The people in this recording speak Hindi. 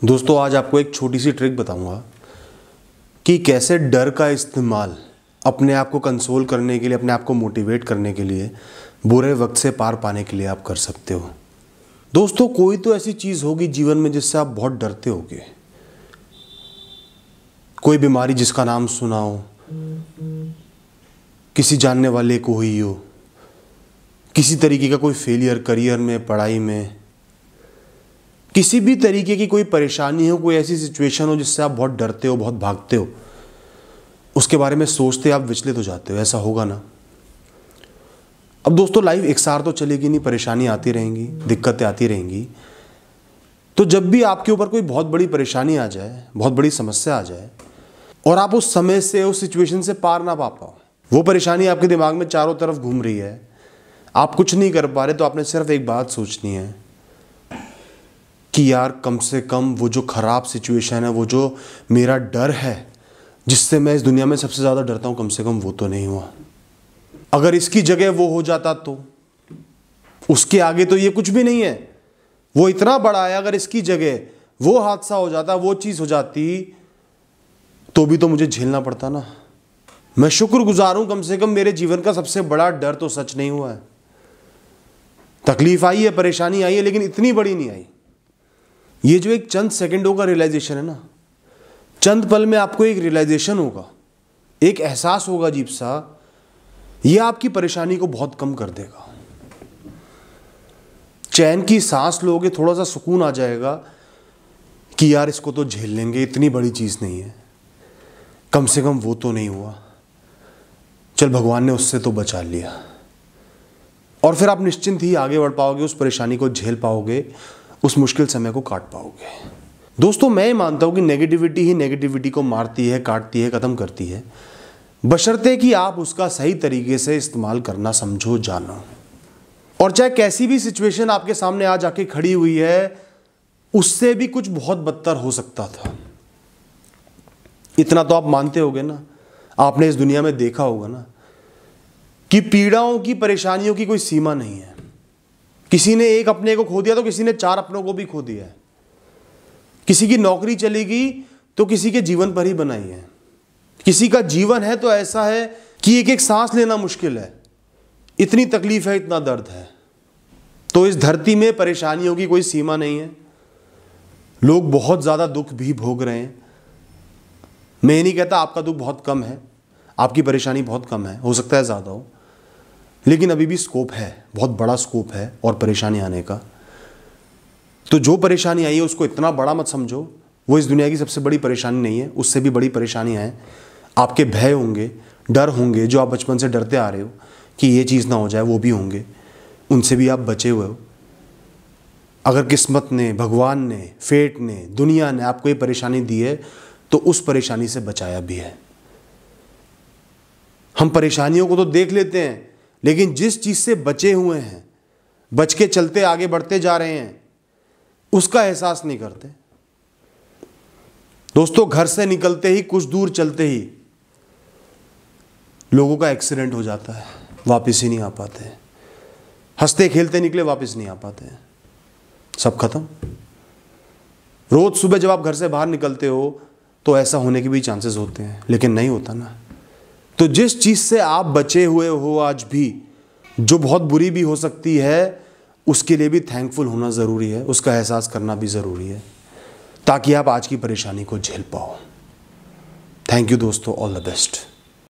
दोस्तों आज आपको एक छोटी सी ट्रिक बताऊंगा कि कैसे डर का इस्तेमाल अपने आप को कंसोल करने के लिए, अपने आप को मोटिवेट करने के लिए, बुरे वक्त से पार पाने के लिए आप कर सकते हो। दोस्तों कोई तो ऐसी चीज़ होगी जीवन में जिससे आप बहुत डरते होगे। कोई बीमारी जिसका नाम सुना हो, किसी जानने वाले को हुई हो, किसी तरीके का कोई फेलियर करियर में, पढ़ाई में, किसी भी तरीके की कोई परेशानी हो, कोई ऐसी सिचुएशन हो जिससे आप बहुत डरते हो, बहुत भागते हो, उसके बारे में सोचते आप विचलित हो जाते हो। ऐसा होगा ना। अब दोस्तों लाइफ एक सार तो चलेगी नहीं, परेशानी आती रहेंगी, दिक्कतें आती रहेंगी। तो जब भी आपके ऊपर कोई बहुत बड़ी परेशानी आ जाए, बहुत बड़ी समस्या आ जाए और आप उस समय से, उस सिचुएशन से पार ना पा पाओ, वो परेशानी आपके दिमाग में चारों तरफ घूम रही है, आप कुछ नहीं कर पा रहे, तो आपने सिर्फ एक बात सोचनी है कि यार कम से कम वो जो ख़राब सिचुएशन है, वो जो मेरा डर है जिससे मैं इस दुनिया में सबसे ज़्यादा डरता हूँ, कम से कम वो तो नहीं हुआ। अगर इसकी जगह वो हो जाता तो उसके आगे तो ये कुछ भी नहीं है, वो इतना बड़ा है। अगर इसकी जगह वो हादसा हो जाता, वो चीज़ हो जाती, तो भी तो मुझे झेलना पड़ता ना। मैं शुक्रगुजार हूँ, कम से कम मेरे जीवन का सबसे बड़ा डर तो सच नहीं हुआ है। तकलीफ आई है, परेशानी आई है, लेकिन इतनी बड़ी नहीं आई। ये जो एक चंद सेकंडों का रियलाइजेशन है ना, चंद पल में आपको एक रियलाइजेशन होगा, एक एहसास होगा अजीब सा, ये आपकी परेशानी को बहुत कम कर देगा। चैन की सांस लोगे, थोड़ा सा सुकून आ जाएगा कि यार इसको तो झेल लेंगे, इतनी बड़ी चीज़ नहीं है, कम से कम वो तो नहीं हुआ, चल भगवान ने उससे तो बचा लिया। और फिर आप निश्चिंत ही आगे बढ़ पाओगे, उस परेशानी को झेल पाओगे, उस मुश्किल समय को काट पाओगे। दोस्तों मैं मानता हूं कि नेगेटिविटी ही नेगेटिविटी को मारती है, काटती है, खत्म करती है, बशर्ते कि आप उसका सही तरीके से इस्तेमाल करना समझो, जानो। और चाहे कैसी भी सिचुएशन आपके सामने आज आके खड़ी हुई है, उससे भी कुछ बहुत बदतर हो सकता था। इतना तो आप मानते होगे ना, आपने इस दुनिया में देखा होगा ना कि पीड़ाओं की, परेशानियों की कोई सीमा नहीं है। किसी ने एक अपने को खो दिया तो किसी ने 4 अपनों को भी खो दिया है। किसी की नौकरी चली गई तो किसी के जीवन पर ही बनाई है। किसी का जीवन है तो ऐसा है कि एक एक सांस लेना मुश्किल है, इतनी तकलीफ है, इतना दर्द है। तो इस धरती में परेशानियों की कोई सीमा नहीं है। लोग बहुत ज़्यादा दुख भी भोग रहे हैं। मैं ये नहीं कहता आपका दुख बहुत कम है, आपकी परेशानी बहुत कम है, हो सकता है ज़्यादा हो, लेकिन अभी भी स्कोप है, बहुत बड़ा स्कोप है और परेशानी आने का। तो जो परेशानी आई है उसको इतना बड़ा मत समझो, वो इस दुनिया की सबसे बड़ी परेशानी नहीं है। उससे भी बड़ी परेशानियाँ हैं, आपके भय होंगे, डर होंगे, जो आप बचपन से डरते आ रहे हो कि ये चीज़ ना हो जाए, वो भी होंगे, उनसे भी आप बचे हुए हो। अगर किस्मत ने, भगवान ने, फेट ने, दुनिया ने आपको ये परेशानी दी है तो उस परेशानी से बचाया भी है। हम परेशानियों को तो देख लेते हैं, लेकिन जिस चीज़ से बचे हुए हैं, बच के चलते आगे बढ़ते जा रहे हैं, उसका एहसास नहीं करते। दोस्तों घर से निकलते ही, कुछ दूर चलते ही लोगों का एक्सीडेंट हो जाता है, वापस ही नहीं आ पाते। हंसते खेलते निकले, वापस नहीं आ पाते, सब खत्म। रोज सुबह जब आप घर से बाहर निकलते हो तो ऐसा होने के भी चांसेस होते हैं, लेकिन नहीं होता ना। तो जिस चीज़ से आप बचे हुए हो आज भी, जो बहुत बुरी भी हो सकती है, उसके लिए भी थैंकफुल होना ज़रूरी है, उसका एहसास करना भी ज़रूरी है, ताकि आप आज की परेशानी को झेल पाओ। थैंक यू दोस्तों, ऑल द बेस्ट।